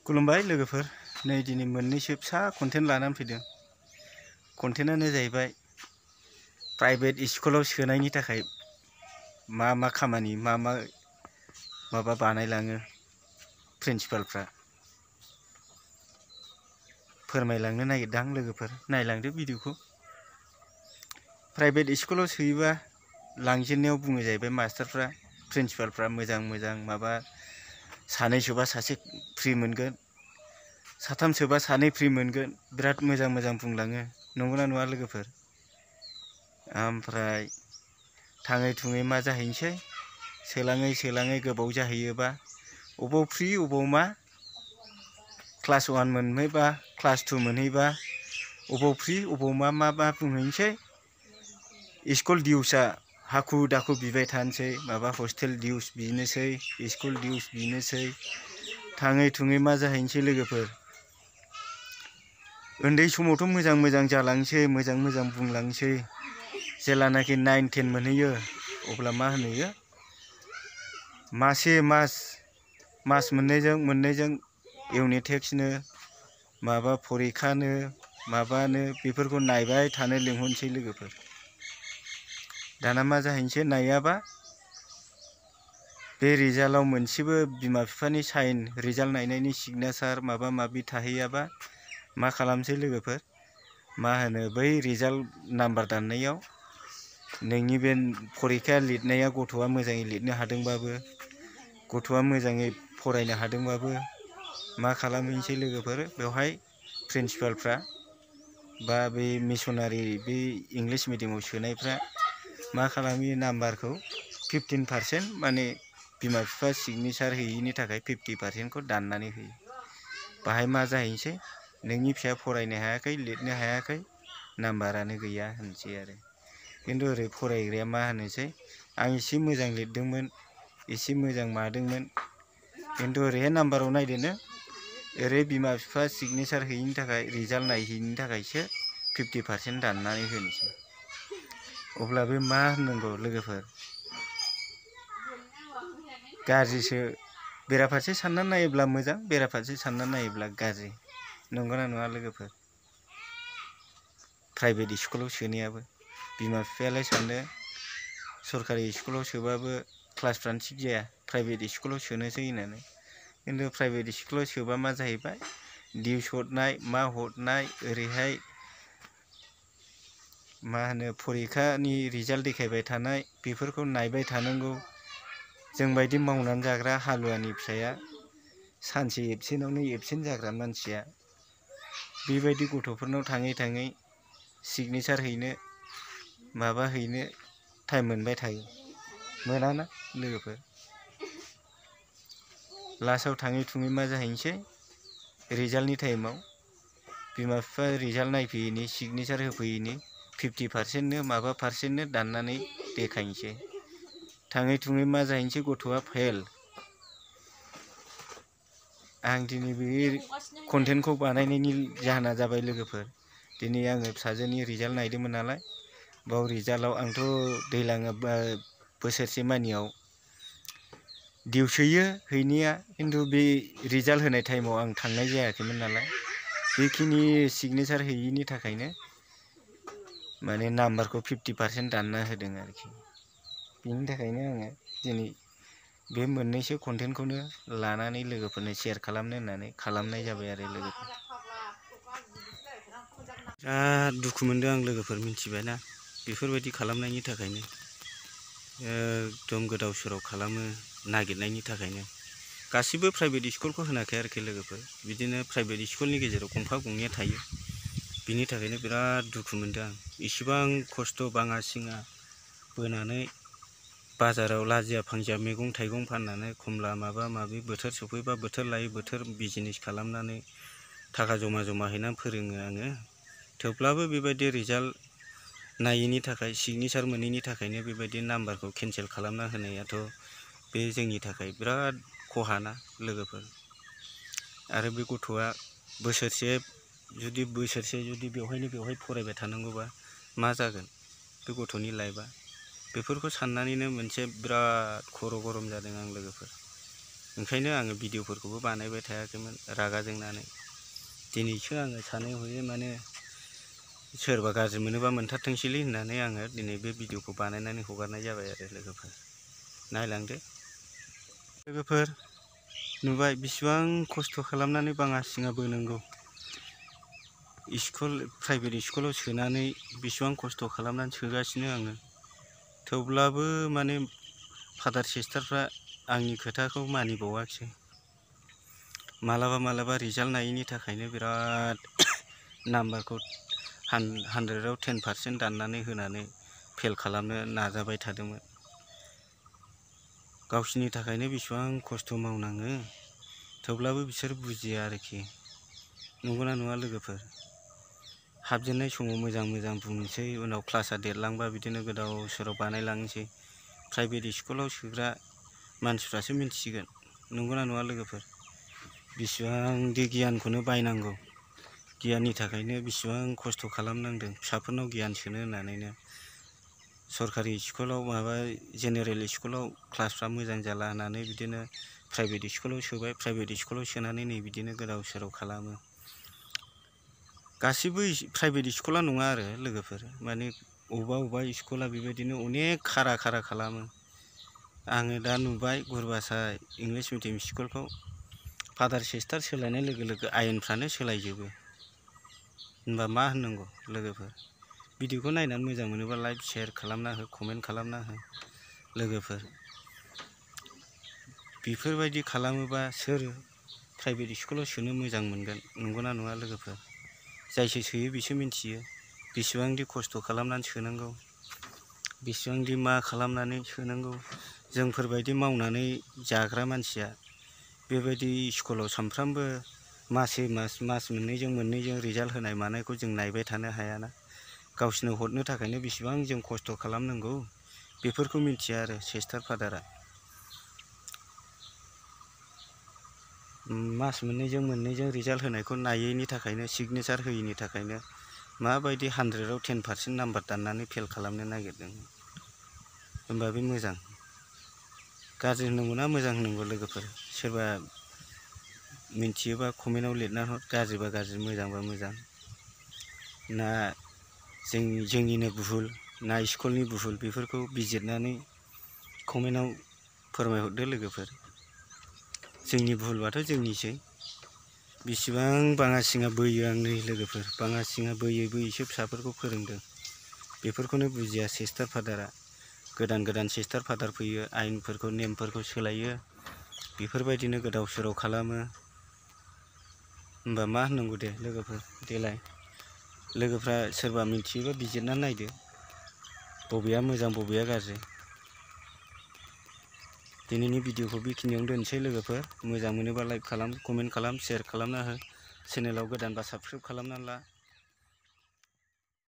खुलुमबाय लोगोफोर, नै दिनै मोननैसो फिसा कन्टेन्ट लानानै फैदों। कन्टेन्टआनो जाहैबाय प्राइभेट स्कुलाव सोनायनि थाखाय मा मा खामानि माबा बानायलाङो प्रिन्सिपालफ्रा फोरमायलांनो नागिरदों लोगोफोर, नायलांदो भिडिअखौ। प्राइभेट स्कुलाव सोयोबा लांजेननायाव बुङो जाहैबाय मास्टारफ्रा, प्रिन्सिपालफ्रा मोजां माबा सानै सोबा सासे फ्रि मोनगोन, साथाम सोबा सानै फ्रि मोनगोन, बिराद मोजां बुंलाङो। नंगौना नङा लोगोफोर? ओमफ्राय थाङै थुङै मा जाहैनोसै, सोलाङै गोबाव जाहैयोबा अबाव फ्रि अबाव मा, क्लास 1 मोनहैबा क्लास 2 मोनहैबा अबाव फ्रि अबाव मा बुंहैनोसै। स्कुल डिउसआ हाखु दाखु बिबाय थानोसै, माबा हस्टेल डिउस बिनोसै, स्कुल डिउस बिनोसै। थाङै थुङै मा जाहैनोसै लोगोफोर, उन्दै समावथ' मोजां जालांसै, मोजां बुंलांसै। जेलानाखि 9, 10 मोनहैयो अब्ला मा होनहैयो, मास मोननैजों इउनिट टेस्टनो माबा फरिखानो माबानो बेफोरखौ नायबाय थानो लिंहरनोसै लोगोफोर। दाना मा जाहैनोसै, नायाबा बे रिजाल्टआव मोनसेबो बिमा बिफानि साइन, रिजाल्ट नायनायनि सिगनेसार माबा माबि थाहैयाबा मा खालामसै लोगोफोर, मा होनो बै रिजाल्ट नाम्बार दाननायाव नोंनि बे फरिखा लिरनाया गथ'आ मोजाङै लिरनो हादोंबाबो, गथ'आ मोजाङै फरायनो हादोंबाबो मा खालामहैनोसै लोगोफोर, बेवहाय प्रिन्सिपालफ्रा बा बे मिसनारि बे इंलिस मिडियामाव सोनायफ्रा मा खालामहैयो, नाम्बारखौ 15% माने बिमा बिफा सिगनेसार होयैनि थाखाय 50%खौ दाननानै होयो। बाहाय मा जाहैनोसै, नोंनि फिसाया फरायनो हायाखै, लिरनो हायाखै, नाम्बारानो गैया होनसै आरो। खिन्थु ओरै फरायग्राया मा होनोसै, आं एसे मोजां लिरदोंमोन, एसे मोजां मादोंमोन, खिन्थु ओरैहाय नाम्बाराव नायदोनो, ओरै बिमा बिफा सिगनेसार हैयैनि थाखाय, रिजाल्ट नायहैयैनि थाखायसो 50% दाननानै होनोसै। अब्ला बे मा होननांगौ लोगोफोर, गाज्रिसो। बेराफारसे साननानै नायोब्ला मोजां, बेराफारसे साननानै नायोब्ला गाज्रि। नंगौना नङा लोगोफोर? प्राइभेट स्कुलाव सोनायाबो बिमा बिफायालाय सानदों सरकारि स्कुलाव सोबाबो क्लासफ्रानो थिग जाया, प्राइभेट स्कुलाव सोनोसै होननानै। खिन्थु प्राइभेट स्कुलाव सोबा मा जाहैबाय, डिउस हरनाय मा हरनाय, ओरैहाय मा होनो फरिखानि रिजाल्ट देखायबाय थानाय, बेफोरखौ नायबाय थानांगौ। जोंबायदि मावनानै जाग्रा हालुवानि फिसाया, सानसे एबसेन्टआवनो एबसेन्ट जाग्रा मानसिया बेबायदि गथ'फोरनाव थाङै सिगनेसार हैनो माबा हैनो टाइम मोनबाय थायो, मोनाना लोगोफोर? लास्टआव थाङै थुङै मा जाहैनोसै, रिजाल्टनि टाइमाव बिमा बिफा रिजाल्ट नायफैयैनि, सिगनेसार होफैयैनि 50%नो माबा पारसेन्टनो दाननानै देखायनोसै। थाङै थुङै मा जाहैनोसै, गथ'आ फेल। आं दिनै बे कन्टेन्टखौ बानायनायनि जाहोना जाबाय लोगोफोर, दिनै आङो फिसाजोनि रिजाल्ट नायदोंमोन नालाय, बाव रिजाल्टआव आंथ' दैज्लां बोसोरसे मानियाव डिउस हैयो हैनाया, खिन्थु बे रिजाल्ट होनाय टाइमाव आं थांनाय जायाखैमोन नालाय, बेखिनि सिगनेसार हैयैनि थाखायनो माने नाम्बारखौ 50% दानना होदों आरोखि। बेनि थाखायनो आङो दिनै बे मोननैसो कन्टेन्टखौनो लानानै लोगोफोरनो शेयार खालामनो होननानै खालामनाय जाबाय आरो लोगोफोर। बिराद दुखु मोनदों आं लोगोफोर, मिथिबायना? बेफोरबायदि खालामनायनि थाखायनो एकदम गोदाव सोराव खालामो नागिरनायनि थाखायनो। गासिबो प्राइभेट स्कुलखौ होनाखै आरोखि लोगोफोर, बिदिनो प्राइभेट स्कुलनि गेजेराव गंफा गंनैया थायो। बिनि थाखायनो बिराद दुखु मोनदों आं। इसिबां खस्थ' बाङा सिङा बोनानै बाजाराव लाजिया फांजिया मैगं थाइगं फाननानै, खमला माबा माबि बोथोर सफैबा बोथोर लायै बोथोर बिजनेस खालामनानै थाखा जमा हैनानै फोरोङो आङो। थेवब्लाबो बेबायदि रिजाल्ट नायैनि थाखाय, सिगनेसार मोनैनि थाखायनो बेबायदि नाम्बारखौ केन्सेल खालामना होनायाथ' बे जोंनि थाखाय बिराद खहाना लोगोफोर। आरो बे गथ'आ बोसोरसे जुदि बेवहाय फरायबाय थानांगौबा मा जागोन बे गथ'नि लाइफआ? बेफोरखौ साननानैनो मोनसे बिराद खर' गरम जादों आं लोगोफोर। ओंखायनो आङो भिडिअफोरखौबो बानायबाय थायाखैमोन रागा जोंनानै। दिनैसो आङो सानै हयै माने सोरबा गाज्रि मोनोबा मोनथारथोंसैलै होननानै आङो दिनै बे भिडिअखौ बानायनानै हगारनाय जाबाय आरो लोगोफोर। नायलांदो लोगोफोर, नुबाय बेसेबां खस्थ' खालामनानै बाङा सिङा बोनांगौ। प्राइभेट स्कुलाव सोनानै बेसेबां खस्थ' खालामनानै सोगासिनो आङो। थेवब्लाबो माने फादार सिस्टारफ्रा आंनि खोथाखौ मानिबावाखिसै। मालाबा रिजाल्ट नायैनि थाखायनो बिराद नाम्बारखौ 100आव 10% दाननानै होनानै फेल खालामनो नाजाबाय थादोंमोन। गावसिनि थाखायनो बेसेबां खस्थ' मावनाङो, थेवब्लाबो बिसोर बुजिया आरोखि। नंगौना नङा लोगोफोर? हाबजेननाय समाव मोजां बुंनोसै, उनाव क्लासआ देरलांबा बिदिनो गोदाव सोराव बानायलांनोसै। प्राइभेट स्कुलाव सोग्रा मानसिफ्रासो मिन्थिसिगोन। नंगौना नङा लोगोफोर? बेसेबांदि गियानखौनो बायनांगौ, गियाननि थाखायनो बेसेबां खस्थ' खालामनांदों फिसाफोरनाव गियान सोनो होननानैनो। सरकारि स्कुलाव जेनेरेल स्कुलाव क्लासफ्रा मोजां जाला होननानै बिदिनो प्राइभेट स्कुलाव सोबाय। प्राइभेट स्कुलाव सोनानै नै बिदिनो गोदाव सोराव खालामो। गासिबो प्राइभेट स्कुला नङा आरो लोगोफोर, माने अबेबा स्कुला बेबायदिनो अनेक खारा खालामो। आङो दा नुबाय गुरुभाषा इंलिस मिडियाम स्कुलखौ फादार सिस्टार सोलायनाय लोगो लोगो आयेनफ्रानो सोलायजोबो। होनबा मा होननांगौ लोगोफोर? भिडिअखौ नायनानै मोजां मोनोबा लाइक शेयार खालामना हो, कमेन्ट खालामना हो लोगोफोर। बेफोरबायदि खालामोबा सोर प्राइभेट स्कुलाव सोनो मोजां मोनगोन? नंगौना नङा लोगोफोर? जायसो सोयो बिसो मिन्थियो बेसेबांदि खस्थ' खालामनानै सोनांगौ, बेसेबांदि मा खालामनानै सोनांगौ। जोंफोरबायदि मावनानै जाग्रा मानसिया बेबायदि स्कुलाव सानफ्रामबो मास मोननैजों रिजाल्ट होनाय मानायखौ जों नायबाय थानो हायाना। गावसिनो हरनो थाखायनो बेसेबां जों खस्थ' खालामनांगौ बेफोरखौ मिन्थिया आरो सिस्टार फादारा। मास मोननैजों रिजाल्ट होनायखौ नायैनि थाखायनो, सिगनेसार होयैनि थाखायनो माबायदि 100आव 10% नाम्बार दाननानै फेल खालामनो नागिरदों। होनबा बे मोजां? गाज्रि होननांगौ ना मोजां होननांगौ लोगोफोर? सोरबा मिन्थियोबा कमेन्टआव लिरना हर। गाज्रिबा गाज्रि, मोजांबा मोजां। ना जोंनिनो भुल ना स्कुलनि भुल, बेफोरखौ बिजिरनानै कमेन्टआव फोरमायहरदो लोगोफोर। जोंनि भुलबाथ' जोंनिसै। बेसेबां बाङा सिङा बोयो आं नै लोगोफोर, बाङा सिङा बोयैसो फिसाफोरखौ फोरोंदों। बेफोरखौनो बुजिया सिस्टार फादारा। गोदान सिस्टार फादार फैयो, आयेनफोरखौ नेमफोरखौ सोलायो, बेफोरबायदिनो गोदाव सोराव खालामो। होनबा मा होननांगौ दे लोगोफोर? देलाय लोगोफ्रा सोरबा मिन्थियोबा बिजिरनानै नायदो, बबेया मोजां बबेया गाज्रि। दिनैनि भिडिअखौ बेखिनियावनो दोनसै लोगोफोर। मोजां मोनोबा लाइक खालाम, कमेन्ट खालाम, शेयार खालामना हो। चेनेलाव गोदानबा साबस्क्राइब खालामना ला।